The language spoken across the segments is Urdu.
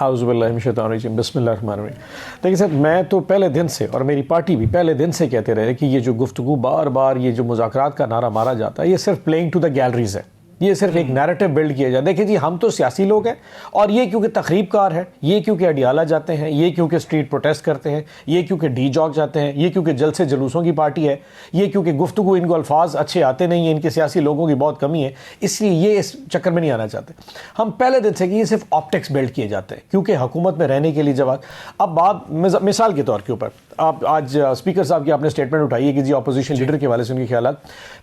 اعوذ باللہ من الشیطان الرجیم بسم اللہ الرحمن الرحیم. دیکھیے سر، میں تو پہلے دن سے اور میری پارٹی بھی پہلے دن سے کہتے رہے کہ یہ جو گفتگو بار بار یہ جو مذاکرات کا نعرہ مارا جاتا ہے یہ صرف پلینگ ٹو دا گیلریز ہے، یہ صرف ایک نیریٹو بلڈ کیا جائے. دیکھیں جی، ہم تو سیاسی لوگ ہیں اور یہ کیونکہ تقریب کار ہے، یہ کیونکہ اڈیالہ جاتے ہیں، یہ کیونکہ اسٹریٹ پروٹیسٹ کرتے ہیں، یہ کیونکہ ڈی جاگ جاتے ہیں، یہ کیونکہ جلسے جلوسوں کی پارٹی ہے، یہ کیونکہ گفتگو ان کو الفاظ اچھے آتے نہیں ہیں، ان کے سیاسی لوگوں کی بہت کمی ہے، اس لیے یہ اس چکر میں نہیں آنا چاہتے. ہم پہلے دن سے کہ یہ صرف آپٹکس بلڈ کیے جاتے ہیں کیونکہ حکومت میں رہنے کے لیے جب اب بات مثال کے طور کے اوپر آپ آج اسپیکر صاحب کی آپ نے اسٹیٹمنٹ اٹھائی ہے کہ جی اپوزیشن لیڈر کے حوالے سے ان کے خیالات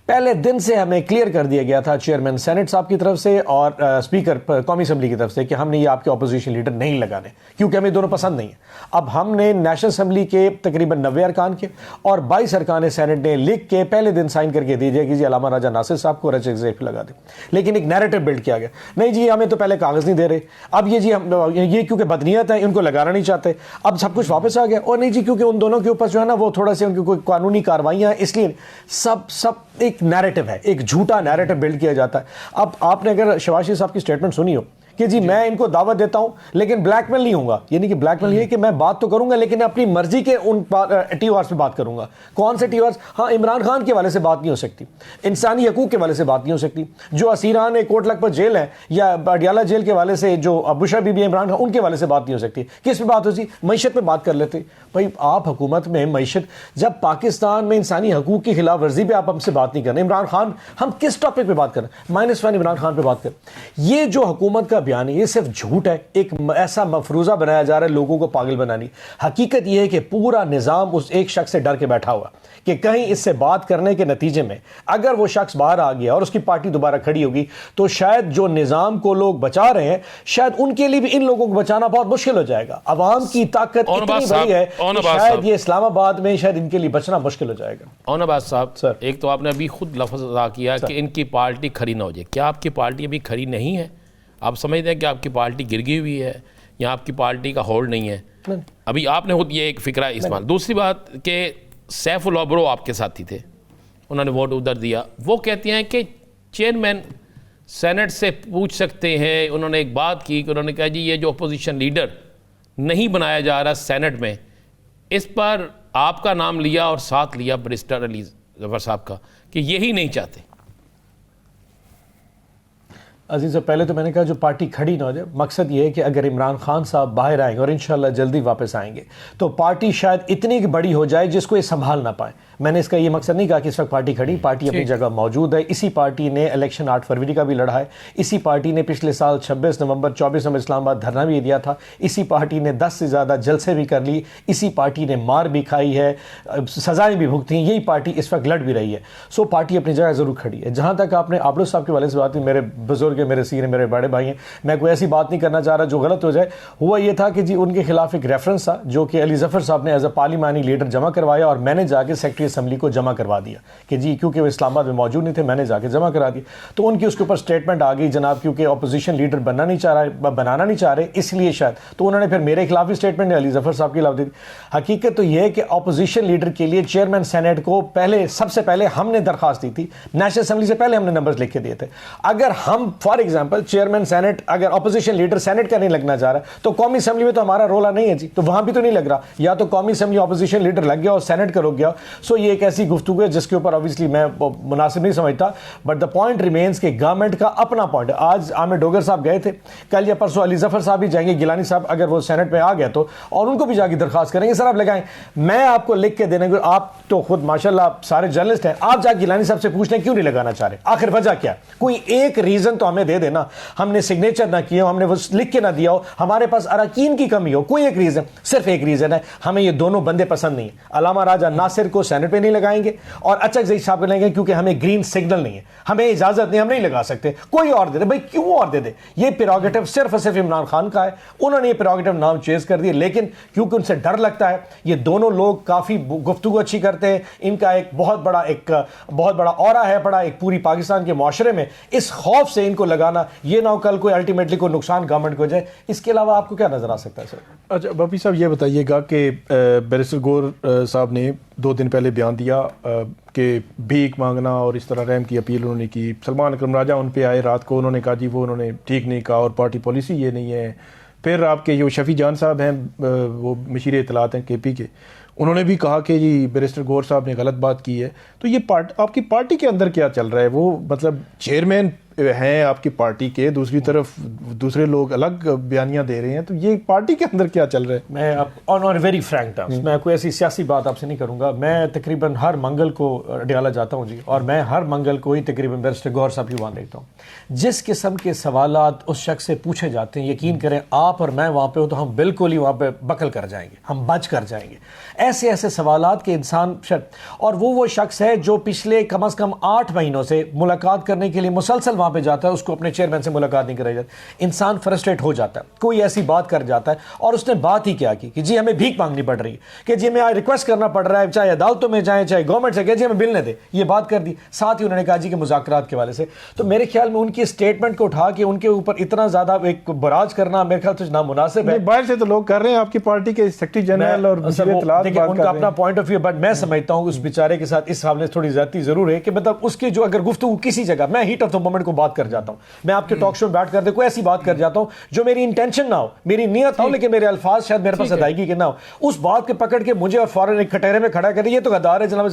پہلے دن سے ہمیں کلیئر کر دیا گیا تھا چیئرمین سینٹ صاحب کی طرف سے اور اسپیکر قومی اسمبلی کی طرف سے کہ ہم نے یہ آپ کے اپوزیشن لیڈر نہیں لگانے کیونکہ ہمیں دونوں پسند نہیں ہیں. اب ہم نے نیشنل اسمبلی کے تقریباً 90 ارکان کے اور 22 ارکان سینٹ نے لکھ کے پہلے دن سائن کر کے دیجیے کہ جی علامہ راجہ ناصر صاحب کو رچ ایگزیکٹو لگا دیں. لیکن ایک نیریٹو بلڈ کیا گیا، نہیں جی ہمیں تو پہلے کاغذ نہیں دے رہے، اب یہ جی ہم یہ کیونکہ بدنیت ہے ان کو لگانا نہیں چاہتے، اب سب کچھ واپس آ گیا. اور نہیں جی کیونکہ ان دونوں کے اوپر جو ہے نا وہ تھوڑا سے ان کی کوئی قانونی کارروائیاں ہیں، اس لیے سب ایک نیریٹو ہے، ایک جھوٹا نیریٹو بلڈ کیا جاتا ہے. اب آپ نے اگر شہباز شریف صاحب کی اسٹیٹمنٹ سنی ہو کہ جی میں ان کو دعوت دیتا ہوں لیکن بلیک میل نہیں ہوں گا، یعنی کہ بلیک میل یہ کہ میں بات تو کروں گا لیکن اپنی مرضی کے ان ٹی او آرز پہ بات کروں گا. کون سے ٹی او آرز؟ ہاں، عمران خان کے حوالے سے بات نہیں ہو سکتی، انسانی حقوق کے حوالے سے بات نہیں ہو سکتی، جو اسیران کوٹ لکھپت جیل ہے یا اڈیالہ جیل کے حوالے سے جو بشرا بی بی عمران خان ان کے حوالے سے بات نہیں ہو سکتی. کس پہ بات ہوتی؟ معیشت پہ بات کر لیتے. بھائی آپ حکومت میں معیشت، جب پاکستان میں انسانی حقوق کی خلاف ورزی پہ آپ ہم سے بات نہیں کر رہے، عمران خان ہم کس ٹاپک پہ بات کر رہے ہیں؟ -1 عمران خان پہ بات کر. یہ جو حکومت کا بیان ہے یہ صرف جھوٹ ہے، ایک ایسا مفروضہ بنایا جا رہا ہے لوگوں کو پاگل بنانی. حقیقت یہ ہے کہ پورا نظام اس ایک شخص سے ڈر کے بیٹھا ہوا کہ کہیں اس سے بات کرنے کے نتیجے میں اگر وہ شخص باہر آ گیا اور اس کی پارٹی دوبارہ کھڑی ہوگی تو شاید جو نظام کو لوگ بچا رہے ہیں شاید ان کے لیے بھی ان لوگوں کو بچانا بہت مشکل ہو جائے گا. عوام کی طاقت اتنی بڑی ہے کہ شاید یہ اسلام آباد میں شاید ان کے لیے بچنا مشکل ہو جائے گا. اون عباس صاحب، ایک تو آپ نے ابھی خود لفظ ادا کیا کہ ان کی پارٹی کھڑی نہ ہو جائے. کیا آپ کی پارٹی ابھی کھڑی نہیں ہے؟ آپ سمجھتے ہیں کہ آپ کی پارٹی گر گئی ہوئی ہے یا آپ کی پارٹی کا ہولڈ نہیں ہے؟ ابھی آپ نے خود یہ ایک فکرہ استعمال. دوسری بات کہ سیف اللہ برو آپ کے ساتھی تھے، انہوں نے ووٹ ادھر دیا، وہ کہتے ہیں کہ چیئرمین سینٹ سے پوچھ سکتے ہیں. انہوں نے ایک بات کی کہ انہوں نے کہا جی یہ جو اپوزیشن لیڈر نہیں بنایا جا رہا سینٹ میں، اس پر آپ کا نام لیا اور ساتھ لیا بریسٹر علی ظفر صاحب کا کہ یہی نہیں چاہتے. عزیز پہلے تو میں نے کہا جو پارٹی کھڑی نہ ہو جائے، مقصد یہ ہے کہ اگر عمران خان صاحب باہر آئیں گے اور انشاءاللہ جلدی واپس آئیں گے تو پارٹی شاید اتنی بڑی ہو جائے جس کو یہ سنبھال نہ پائے. میں نے اس کا یہ مقصد نہیں کہا کہ اس وقت پارٹی کھڑی، پارٹی اپنی جگہ موجود ہے. اسی پارٹی نے الیکشن 8 فروری کا بھی لڑا ہے، اسی پارٹی نے پچھلے سال 26 نومبر 24 نومبر اسلام آباد دھرنا بھی دیا تھا، اسی پارٹی نے 10 سے زیادہ جلسے بھی کر لی، اسی پارٹی نے مار بھی کھائی ہے، سزائیں بھی بھگتی ہیں، یہی پارٹی اس وقت لڑ بھی رہی ہے. سو پارٹی اپنی جگہ ضرور کھڑی ہے. جہاں تک آپ نے عابد صاحب کے والے سے بات کی، میرے بزرگ میرے سینئر میرے بڑے بھائی ہیں، میں کوئی ایسی بات نہیں کرنا چاہ رہا جو غلط ہو جائے. ہوا یہ تھا کہ جی ان کے خلاف ایک ریفرنس تھا جو کہ علی ظفر صاحب نے ایز اے پارلیمانی لیڈر جمع کروایا اور میں نے جا کے سیکرٹری اسمبلی کو جمع کروا دیا کہ جی کیونکہ وہ اسلام آباد میں موجود نہیں تھے، میں نے جا کے جمع کرا دیا. تو ان کی اس کے اوپر اسٹیٹمنٹ آ گئی جناب کیونکہ اپوزیشن لیڈر بنانا نہیں چاہ رہے اس لیے شاید، تو انہوں نے پھر میرے خلاف بھی اسٹیٹمنٹ علی ظفر صاحب کے خلاف دی. حقیقت تو یہ ہے کہ اپوزیشن لیڈر کے لیے چیئرمین سینٹ کو سب سے پہلے ہم نے درخواست دی تھی، نیشنل اسمبلی سے پہلے ہم نے نمبرز لکھ کے دیے تھے. اگر ہم فار ایگزامپل چیئرمین سینٹ اگر اپوزیشن لیڈر سینٹ کا نہیں لگنا چاہ رہا تو قومی اسمبلی میں تو ہمارا رولہ نہیں ہے جی، تو وہاں بھی تو نہیں لگ رہا، یا تو قومی اسمبلی اپوزیشن لیڈر لگ گیا اور سینٹ کا رک گیا. سو یہ ایک ایسی گفتگو ہے جس کے اوپر obviously میں مناسب نہیں سمجھتا، بٹ دا پوائنٹ ریمینز کہ گورنمنٹ کا اپنا پوائنٹ. آج عامر ڈوگر صاحب گئے تھے، کل یا پرسوں علی ظفر صاحب بھی جائیں گے، گیلانی صاحب اگر وہ سینٹ میں آ گیا تو، اور ان کو بھی جا کے درخواست کریں گے سر آپ لگائیں. میں آپ کو لکھ کے دینے گے، آپ تو خود ماشاءاللہ سارے جرنلسٹ ہیں، آپ جا کے گیلانی صاحب سے پوچھ لیں کیوں نہیں لگانا چاہ رہے، آخر وجہ کیا؟ کوئی ایک ریزن تو ہمیں دے دینا. ہم نے سگنیچر نہ کیا ہو، ہم نے وہ لکھ کے نہ دیا ہو، ہمارے پاس اراکین کی کمی ہو، کوئی ایک ریزن، صرف ایک ریزن ہے، ہمیں یہ دونوں بندے پسند نہیں ہیں. علامہ راجہ ناصر کو سینٹ پہ نہیں لگائیں گے اور اچک زئی صاحب کو لگائیں گے کیونکہ ہمیں گرین سگنل نہیں ہے، ہمیں اجازت نہیں، ہم نہیں لگا سکتے. کوئی اور دے دے بھائی، کیوں اور دے دے؟ یہ پیروگیٹو صرف اور صرف عمران خان کا ہے، انہوں نے یہ پیروگیٹو نام چیز کر دیے. لیکن کیونکہ ان سے ڈر لگتا ہے، یہ دونوں لوگ کافی گفتگو اچھی کرتے ہیں، ان کا ایک بہت بڑا اورا ہے پڑا ایک پوری پاکستان کے معاشرے میں، اس خوف سے ان کو لگانا یہ نہ ہو کل کوئی الٹیمیٹلی کوئی نقصان گورنمنٹ کو ہو جائے. اس کے علاوہ آپ کو کیا نظر آ سکتا ہے سر؟ اچھا بپی صاحب یہ بتائیے گا کہ بیرسٹر گور صاحب نے 2 دن پہلے بیان دیا کہ بھیک مانگنا اور اس طرح رحم کی اپیل انہوں نے کی. سلمان اکرم راجہ ان پہ آئے رات کو، انہوں نے کہا جی وہ انہوں نے ٹھیک نہیں کہا اور پارٹی پالیسی یہ نہیں ہے. پھر آپ کے جو شفیع جان صاحب ہیں وہ مشیر اطلاعات ہیں کے پی کے, انہوں نے بھی کہا کہ جی بیرسٹر گور صاحب نے غلط بات کی ہے. تو یہ آپ کی پارٹی کے اندر کیا چل رہا ہے؟ وہ مطلب چیئرمین ہیں آپ کی پارٹی کے, دوسری طرف دوسرے لوگ الگ بیانیاں دے رہے ہیں, تو یہ پارٹی کے اندر کیا چل رہا ہے؟ میں آن ویری فرینک ٹرمز میں کوئی ایسی سیاسی بات آپ سے نہیں کروں گا. میں تقریباً ہر منگل کو ڈیالہ جاتا ہوں جی, اور میں ہر منگل کو ہی تقریباً بیرسٹر گور صاحب کی وہاں دیکھتا ہوں. جس قسم کے سوالات اس شخص سے پوچھے جاتے ہیں, یقین کریں آپ اور میں وہاں پہ ہوں تو ہم بالکل ہی وہاں پہ بکل کر جائیں گے, ہم بچ کر جائیں گے. ایسے ایسے سوالات کے انسان اور وہ شخص ہے جو پچھلے کم از کم 8 مہینوں سے ملاقات کرنے کے لیے مسلسل وہاں پہ جاتا ہے, اس کو اپنے چیئرمین سے ملاقات نہیں کرائی جاتی. انسان فرسٹریٹ ہو جاتا ہے, کوئی ایسی بات کر جاتا ہے, اور اس نے بات ہی کیا کی کہ جی ہمیں بھیک مانگنی پڑ رہی ہے, کہ جی ہمیں ریکویسٹ کرنا پڑ رہا ہے, چاہے عدالتوں میں جائیں چاہے گورنمنٹ سے, کہ جی ہمیں بل نہ دے. یہ بات کر دی. ساتھ ہی انہوں نے کہا جی کہ مذاکرات کے حوالے سے. تو میرے خیال میں ان کی اسٹیٹمنٹ کو اٹھا کے ان کے اوپر اتنا زیادہ ایک براج کرنا میرے خیال سے نامناسب ہے. باہر سے تو لوگ کر رہے ہیں, آپ کی پارٹی کے سیکرٹری جنرل اور مشیر اطلاعات دیکھیں ان کا اپنا پوائنٹ آف ویو, بٹ میں سمجھتا ہوں اس بیچارے کے ساتھ اس حوالے سے تھوڑی زیادتی ضرور ہے کہ مطلب اس کی جو اگر گفتگو کسی جگہ, میں ہیٹ آف دا مومنٹ کو بات کر جاتا ہوں, میں آپ کے ٹاک شو میں بیٹھ کر کوئی ایسی بات کر جاتا ہوں جو میری انٹینشن نہ ہو, میری نیت ہو, لیکن میرے الفاظ شاید میرے پاس ادائیگی کے نہ ہو, اس بات کے پکڑ کے مجھے اور فوراً ایک کٹہرے میں کھڑا کر دی, یہ تو غدار ہے جناب.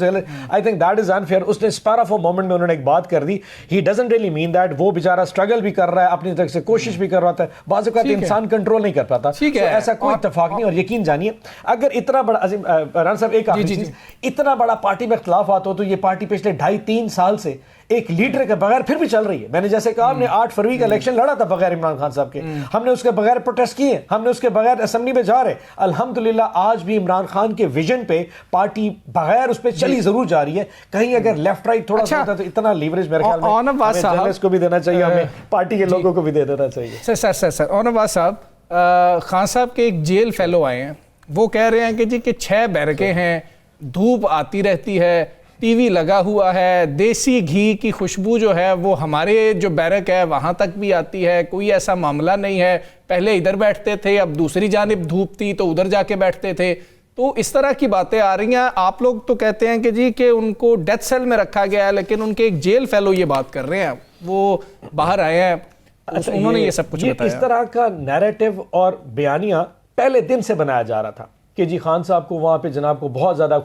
I think that is unfair. اس نے اسپیر آف اے مومنٹ میں انہوں نے ایک بات کر دی. He doesn't really mean that. وہ بیچارہ اسٹرگل بھی کر رہا ہے, اپنی طرف سے کوشش بھی کر رہا ہے, بعض اوقات انسان کنٹرول نہیں کر پاتا. ایسا کوئی اتفاق نہیں. اور یقین جانیے اگر اتنا بڑا عظیم ران صاحب ایک آخری چیز, اتنا بڑا پارٹی میں اختلافات ہو تو یہ پارٹی پچھلے 2.5-3 سال سے ایک لیڈر کے بغیر پھر بھی چل رہی ہے. میں نے جیسے کہا ہم نے 8 فروری کا الیکشن لڑا تھا بغیر عمران خان صاحب کے, ہم نے اس کے بغیر پروٹیسٹ کیے, ہم نے اس کے بغیر اسمبلی میں جا رہے. الحمدللہ آج بھی عمران خان کے ویژن پہ پارٹی بغیر اس پہ چلی ضرور جا رہی ہے. کہیں اگر لیفٹ رائٹ تھوڑا سا ہوتا تو اتنا لیوریج میرے خیال میں ہمیں جرنلسٹ کو بھی دینا چاہیے, ہمیں پارٹی کے لوگوں کو بھی دے دینا چاہیے. سر اونباز صاحب, خان صاحب کے ایک جیل فیلو آئے ہیں, وہ کہہ رہے ہیں کہ جی کہ 6 بیرکیں ہیں, دھوپ آتی رہتی ہے, ٹی وی لگا ہوا ہے, دیسی گھی کی خوشبو جو ہے وہ ہمارے جو بیرک ہے وہاں تک بھی آتی ہے, کوئی ایسا معاملہ نہیں ہے, پہلے ادھر بیٹھتے تھے اب دوسری جانب دھوپ تھی تو ادھر جا کے بیٹھتے تھے. تو اس طرح کی باتیں آ رہی ہیں. آپ لوگ تو کہتے ہیں کہ جی کہ ان کو ڈیتھ سیل میں رکھا گیا ہے, لیکن ان کے ایک جیل فیلو یہ بات کر رہے ہیں, وہ باہر آئے ہیں, انہوں نے یہ سب کچھ بتایا. اس طرح کا نیریٹو اور بیانیہ پہلے دن سے بنایا جا رہا تھا کہ جی خان صاحب کو وہاں پہ جناب کو بہت زیادہ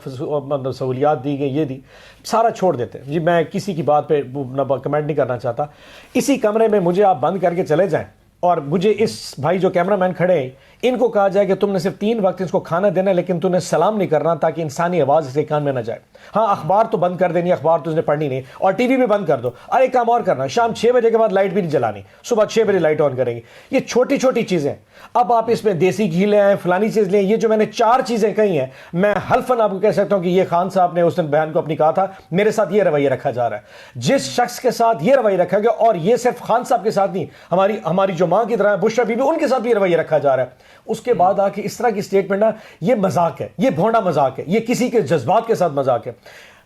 سہولیات دی گئی, یہ دی, سارا چھوڑ دیتے. جی میں کسی کی بات پہ کمنٹ نہیں کرنا چاہتا. اسی کمرے میں مجھے آپ بند کر کے چلے جائیں اور مجھے اس بھائی جو کیمرہ مین کھڑے ہیں ان کو کہا جائے کہ تم نے صرف 3 وقت اس کو کھانا دینا ہے, لیکن تم نے سلام نہیں کرنا تاکہ انسانی آواز اس کے کان میں نہ جائے. ہاں اخبار تو بند کر دینی, اخبار تو اس نے پڑھنی نہیں, اور ٹی وی بھی بند کر دو. اور ایک کام اور کرنا, شام 6 بجے کے بعد لائٹ بھی نہیں جلانی, صبح 6 بجے لائٹ آن کریں گے. یہ چھوٹی چھوٹی چیزیں. اب آپ اس میں دیسی گھی لے آئیں, فلانی چیز لیں, یہ جو میں نے 4 چیزیں کہی ہیں, میں حلفاً آپ کو کہہ سکتا ہوں کہ یہ خان صاحب نے اس دن بیان کو اپنی کہا تھا, میرے ساتھ یہ رویہ رکھا جا رہا ہے. جس شخص کے ساتھ یہ رویہ رکھا گیا, اور یہ صرف خان صاحب کے ساتھ نہیں, ہماری جو ماں کی طرح بشرا بی بی, ان کے ساتھ بھی یہ رویہ رکھا جا رہا ہے. اس کے بعد آ کے اس طرح کی اسٹیٹمنٹ ہے, یہ مذاق ہے, یہ بھونڈا مذاق ہے, یہ کسی کے جذبات کے ساتھ مذاق ہے.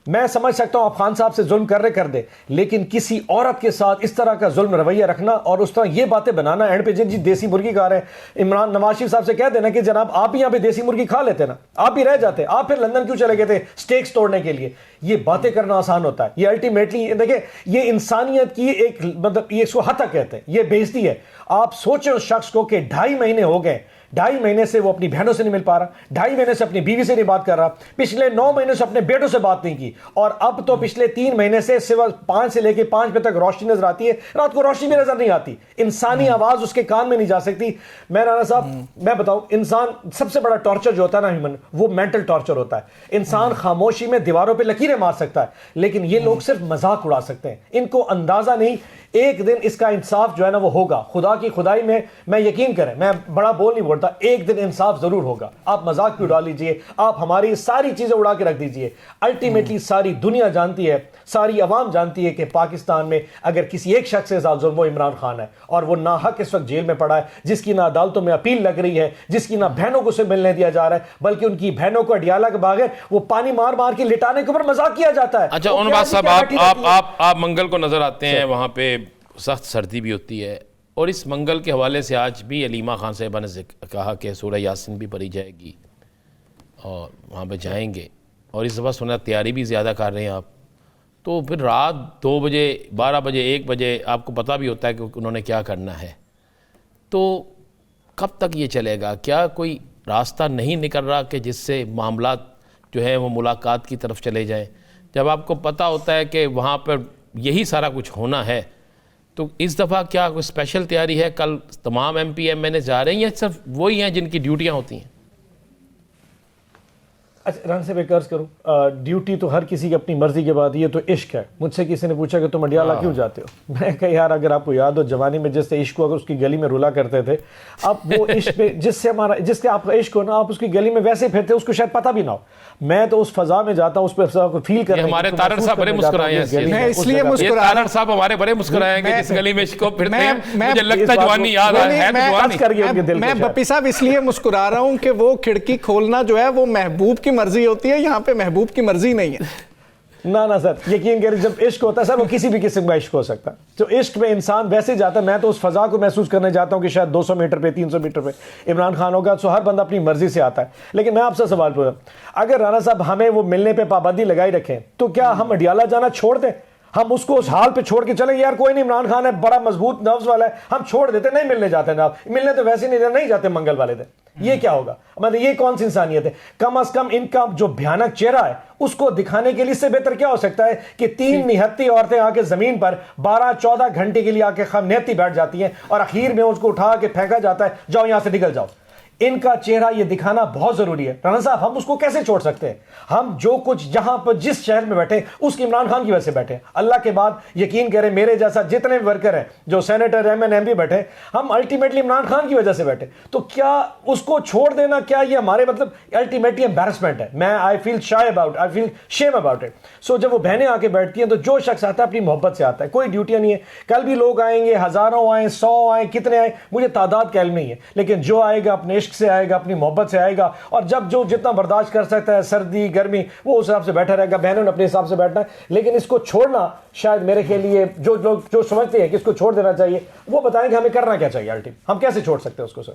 میں سمجھ سکتا ہوں آپ خان صاحب سے ظلم کر دے, لیکن کسی عورت کے ساتھ اس طرح کا ظلم رویہ رکھنا اور اس طرح یہ باتیں بنانا, اینڈ پہ جی دیسی مرغی کھا رہے ہیں, عمران نواز شریف صاحب سے کہہ دینا کہ جناب آپ ہی یہاں پہ دیسی مرغی کھا لیتے نا, آپ ہی رہ جاتے, آپ پھر لندن کیوں چلے گئے تھے سٹیکس توڑنے کے لیے. یہ باتیں کرنا آسان ہوتا ہے, یہ الٹیمیٹلی دیکھیں یہ انسانیت کی ایک مطلب یہ اس کو ہتک کہتے ہیں, یہ بےزتی ہے. آپ سوچیں اس شخص کو کہ 2.5 مہینے ہو گئے, 2.5 مہینے سے وہ اپنی بہنوں سے نہیں مل پا رہا, 2.5 مہینے سے اپنی بیوی سے نہیں بات کر رہا, پچھلے 9 مہینے سے اپنے بیٹوں سے بات نہیں کی, اور اب تو پچھلے 3 مہینے سے صبح 5 سے لے کے 5 بجے تک روشنی نظر آتی ہے, رات کو روشنی بھی نظر نہیں آتی, انسانی آواز اس کے کان میں نہیں جا سکتی. میں رانا صاحب میں بتاؤں, انسان سب سے بڑا ٹارچر جو ہوتا ہے نا ہیومن, وہ مینٹل ٹارچر ہوتا ہے. انسان خاموشی میں دیواروں پہ لکیریں مار سکتا ہے, لیکن یہ لوگ صرف مذاق اڑا سکتے ہیں, ان کو اندازہ نہیں. ایک دن اس کا انصاف جو ہے نا وہ ہوگا, خدا کی خدائی میں یقین کریں, میں بڑا بول نہیں بولتا, ایک دن انصاف ضرور ہوگا. آپ مذاق بھی اڑا لیجئے, آپ ہماری ساری چیزیں اڑا کے رکھ دیجئے, الٹیمیٹلی ساری دنیا جانتی ہے, ساری عوام جانتی ہے کہ پاکستان میں اگر کسی ایک شخص کے ساتھ ظلم وہ عمران خان ہے, اور وہ ناحق اس وقت جیل میں پڑا ہے, جس کی نہ عدالتوں میں اپیل لگ رہی ہے, جس کی نہ بہنوں کو اسے ملنے دیا جا رہا ہے, بلکہ ان کی بہنوں کو اڈیالہ کے بغیر وہ پانی مار مار کے لٹانے کے اوپر مذاق کیا جاتا ہے. اچھا اونباز صاحب, آپ منگل کو نظر آتے ہیں, وہاں پہ سخت سردی بھی ہوتی ہے, اور اس منگل کے حوالے سے آج بھی علیمہ خان صاحبہ نے کہا کہ سورہ یاسین بھی پڑھی جائے گی, اور وہاں پہ جائیں گے, اور اس دفعہ سنا تیاری بھی زیادہ کر رہے ہیں آپ. تو پھر رات 2 بجے 12 بجے 1 بجے آپ کو پتہ بھی ہوتا ہے کہ انہوں نے کیا کرنا ہے. تو کب تک یہ چلے گا؟ کیا کوئی راستہ نہیں نکل رہا کہ جس سے معاملات جو ہیں وہ ملاقات کی طرف چلے جائیں؟ جب آپ کو پتہ ہوتا ہے کہ وہاں پر یہی سارا کچھ ہونا ہے، تو اس دفعہ کیا کوئی اسپیشل تیاری ہے؟ کل تمام ایم پی ایم این اے جا رہے ہیں یا صرف وہی ہیں جن کی ڈیوٹیاں ہوتی ہیں؟ اچھا رانا صاحب ایک عرض کروں، ڈیوٹی تو ہر کسی کی اپنی مرضی کے بعد، یہ تو عشق ہے. مجھ سے کسی نے پوچھا کہ تم اڈیالہ کیوں جاتے ہو؟ میں کہا یار اگر آپ کو یاد ہو جوانی میں جس سے عشق کو اگر اس کی گلی میں رولا کرتے تھے، آپ وہ عشق پہ جس سے آپ کا عشق ہو نا، آپ اس کی گلی میں ویسے پھرتے اس کو شاید پتہ بھی نہ ہو. میں تو اس فضا میں جاتا ہوں، اس پہ فضا کو فیل کرنے. ہمارے تارڑ صاحب بڑے مسکرائے ہیں، میں اس لیے تارڑ صاحب ہمارے بڑے مسکرائے ہیں کہ جس گلی میں عشق کو پھرتے ہیں. مجھے لگتا ہے جوانی یاد ہے. میں بپی صاحب اس لیے مسکرا رہا ہوں کہ وہ کھڑکی کھولنا جو ہے وہ محبوب کی مرضی ہوتی ہے، یہاں پہ محبوب کی مرضی نہیں ہے. نہ سر یقین کریں، جب عشق ہوتا ہے سر وہ کسی بھی قسم کا عشق ہو سکتا ہے. تو عشق میں انسان ویسے جاتا ہے. میں تو اس فضا کو محسوس کرنے جاتا ہوں کہ شاید 200 میٹر پہ 300 میٹر پہ عمران خان ہوگا، تو ہر بندہ اپنی مرضی سے آتا ہے. لیکن میں آپ سے سوال پوچھا، اگر رانا صاحب ہمیں وہ ملنے پہ پابندی لگائی رکھیں تو کیا ہم اڈیالہ جانا چھوڑ دیں؟ ہم اس کو اس حال پہ چھوڑ کے چلیں یار کوئی نہیں، عمران خان ہے بڑا مضبوط نفس والا ہے، ہم چھوڑ دیتے، نہیں ملنے جاتے نا. ملنے تو ویسے نہیں جاتے منگل والے دن. یہ کیا ہوگا؟ مطلب یہ کون سی انسانیت ہے؟ کم از کم ان کا جو بھیانک چہرہ ہے اس کو دکھانے کے لیے اس سے بہتر کیا ہو سکتا ہے کہ 3 نہتی عورتیں آ کے زمین پر 12-14 گھنٹے کے لیے آ کے خم نہتی بیٹھ جاتی ہیں اور اخیر میں اس کو اٹھا کے پھینکا جاتا ہے، جاؤ یہاں سے نکل جاؤ. ان کا چہرہ یہ دکھانا بہت ضروری ہے. رانا صاحب ہم اس کو کیسے چھوڑ سکتے ہیں؟ ہم جو کچھ جہاں پر جس شہر میں بیٹھے اس کی عمران خان کی وجہ سے بیٹھے. اللہ کے بعد یقین کریں میرے جیسا جتنے ورکر ہیں جو سینیٹر ایم این ایم بھی بیٹھے، ہم الٹیمیٹلی عمران خان کی وجہ سے بیٹھے. تو کیا اس کو چھوڑ دینا کیا یہ ہمارے مطلب الٹیمیٹلی امبیرسمنٹ ہے؟ میں آئی فیل شیم اباؤٹ اٹ. سو جب وہ بہنیں آ کے بیٹھتی ہیں تو جو شخص آتا ہے اپنی محبت سے آتا ہے، کوئی ڈیوٹیاں نہیں ہے. کل بھی لوگ آئیں گے، ہزاروں آئیں، 100 آئیں، کتنے آئیں، مجھے تعداد کا علم نہیں ہے، لیکن جو آئے گا اپنے عشق سے آئے گا، اپنی محبت سے آئے گا. اور جب جو جتنا برداشت کر سکتا ہے سردی گرمی وہ اس حساب سے بیٹھا رہے گا. بہنوں نے اپنے حساب سے بیٹھنا ہے. لیکن اس کو چھوڑنا شاید میرے کے لیے جو لوگ جو سمجھتے ہیں کہ اس کو چھوڑ دینا چاہیے وہ بتائیں کہ ہمیں کرنا کیا چاہیے. الٹیم ہم کیسے چھوڑ سکتے ہیں اس کو سر؟